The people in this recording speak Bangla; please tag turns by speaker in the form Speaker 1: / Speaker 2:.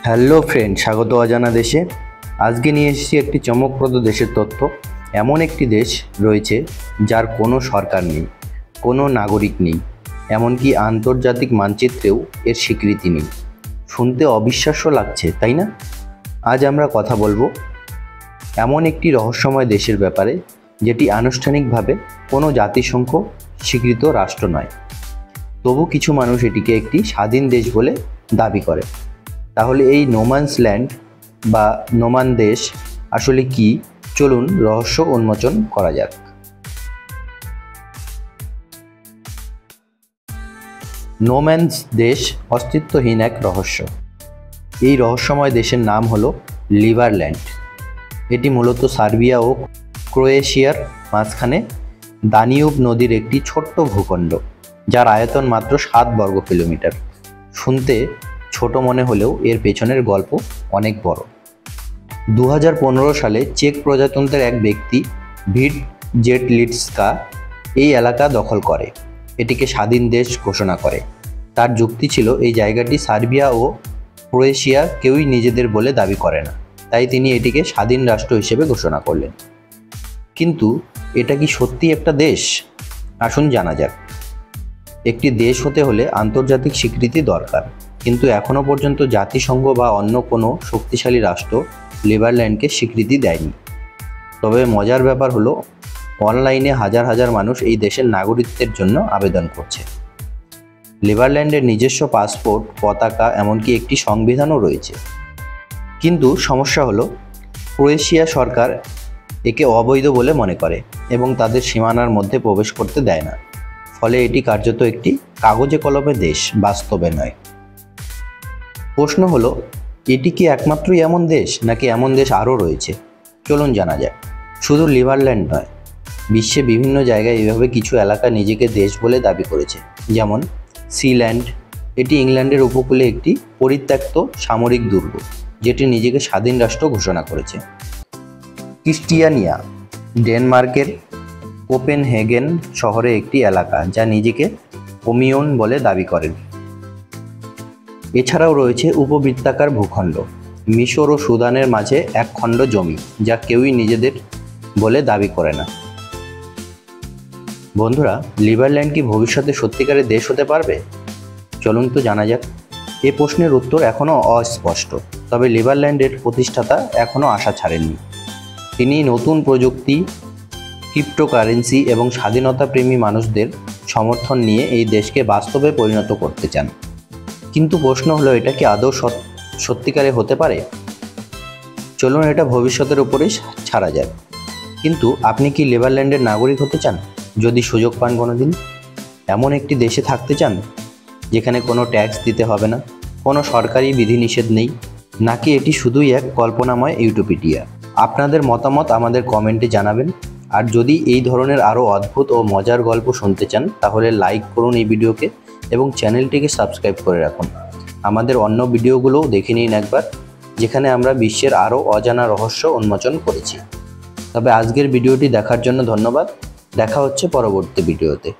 Speaker 1: হ্যালো ফ্রেন্ড, স্বাগত অজানা দেশে। আজকে নিয়ে এসেছি একটি চমকপ্রদ দেশের তথ্য। এমন একটি দেশ রয়েছে যার কোনো সরকার নেই, কোনো নাগরিক নেই, এমনকি আন্তর্জাতিক মানচিত্রেও এর স্বীকৃতি নেই। শুনতে অবিশ্বাস্য লাগছে, তাই না? আজ আমরা কথা বলবো এমন একটি রহস্যময় দেশের ব্যাপারে, যেটি আনুষ্ঠানিকভাবে কোনো জাতিসংঘ স্বীকৃত রাষ্ট্র নয়, তবু কিছু মানুষ এটিকে একটি স্বাধীন দেশ বলে দাবি করে। তাহলে এই নোম্যান্স ল্যান্ড বা নোমান দেশ আসলে কি? চলুন রহস্য উন্মোচন করা যাক। নোম্যান্স দেশ অস্তিত্বহীন এক রহস্য। এই রহস্যময় দেশের নাম হলো লিবারল্যান্ড। এটি মূলত সার্বিয়া ও ক্রোয়েশিয়ার মাঝখানে দানিউব নদীর একটি ছোট্ট ভূখণ্ড, যার আয়তন মাত্র 7 বর্গ কিলোমিটার। শুনতে ছোট মনে হলেও এর পেছনের গল্প অনেক বড়। 2015 সালে চেক প্রজাতন্ত্রের এক ব্যক্তি ভিট জেটলিটস্কা এই এলাকা দখল করে, এটিকে স্বাধীন দেশ ঘোষণা করে। তার যুক্তি ছিল, এই জায়গাটি সার্বিয়া ও ক্রোয়েশিয়া কেউই নিজেদের বলে দাবি করে না, তাই তিনি এটিকে স্বাধীন রাষ্ট্র হিসেবে ঘোষণা করলেন। কিন্তু এটা কি সত্যি একটা দেশ? আসুন জানা যাক। একটি দেশ হতে হলে আন্তর্জাতিক স্বীকৃতি দরকার, কিন্তু এখনও পর্যন্ত জাতিসংঘ বা অন্য কোনো শক্তিশালী রাষ্ট্র লিবারল্যান্ডকে স্বীকৃতি দেয়নি। তবে মজার ব্যাপার হলো, অনলাইনে হাজার হাজার মানুষ এই দেশের নাগরিকত্বের জন্য আবেদন করছে। লিবারল্যান্ডের নিজস্ব পাসপোর্ট, পতাকা, এমনকি একটি সংবিধানও রয়েছে। কিন্তু সমস্যা হলো, ক্রোয়েশিয়া সরকার একে অবৈধ বলে মনে করে এবং তাদের সীমানার মধ্যে প্রবেশ করতে দেয় না। ফলে এটি কার্যত একটি কাগজে কলমে দেশ, বাস্তবে নয়। প্রশ্ন হলো, এটি কি একমাত্রই এমন দেশ, নাকি এমন দেশ আরও রয়েছে? চলুন জানা যাক। শুধু লিবারল্যান্ড নয়, বিশ্বে বিভিন্ন জায়গায় এভাবে কিছু এলাকা নিজেকে দেশ বলে দাবি করেছে। যেমন সিল্যান্ড, এটি ইংল্যান্ডের উপকূলে একটি পরিত্যক্ত সামরিক দুর্গ, যেটি নিজেকে স্বাধীন রাষ্ট্র ঘোষণা করেছে। ক্রিস্টিয়ানিয়া, ডেনমার্কের কোপেনহেগেন শহরে একটি এলাকা, যা নিজেকে কমিউন বলে দাবি করেন। এছাড়াও রয়েছে উপবৃত্তাকার ভূখণ্ড, মিশর ও সুদানের মাঝে এক খণ্ড জমি, যা কেউই নিজেদের বলে দাবি করে না। বন্ধুরা, লিবারল্যান্ড কি ভবিষ্যতে সত্যিকারের দেশ হতে পারবে? চলুন তো জানা যাক। এই প্রশ্নের উত্তর এখনও অস্পষ্ট, তবে লিবারল্যান্ডের প্রতিষ্ঠাতা এখনও আশা ছাড়েননি। তিনি নতুন প্রযুক্তি, ক্রিপ্টোকারেন্সি এবং স্বাধীনতাপ্রেমী মানুষদের সমর্থন নিয়ে এই দেশকে বাস্তবে পরিণত করতে চান। কিন্তু প্রশ্ন হলো, এটা কি আদৌ সত্যিকারে হতে পারে? চলুন এটা ভবিষ্যতের উপরেই ছাড়া যায়। কিন্তু আপনি কি লিবারল্যান্ডের নাগরিক হতে চান? যদি সুযোগ পান কোনোদিন, এমন একটি দেশে থাকতে চান যেখানে কোনো ট্যাক্স দিতে হবে না, কোনো সরকারি বিধিনিষেধ নেই, নাকি এটি শুধুই এক কল্পনাময় ইউটোপিয়া? আপনাদের মতামত আমাদের কমেন্টে জানাবেন। আর যদি এই ধরনের আরও অদ্ভুত ও মজার গল্প শুনতে চান, তাহলে লাইক করুন এই ভিডিওকে এবং চ্যানেলটিকে সাবস্ক্রাইব করে রাখুন। আমাদের অন্য ভিডিওগুলোও দেখে নিন একবার, যেখানে আমরা বিশ্বের আরও অজানা রহস্য উন্মোচন করেছি। তবে আজকের ভিডিওটি দেখার জন্য ধন্যবাদ। দেখা হচ্ছে পরবর্তী ভিডিওতে।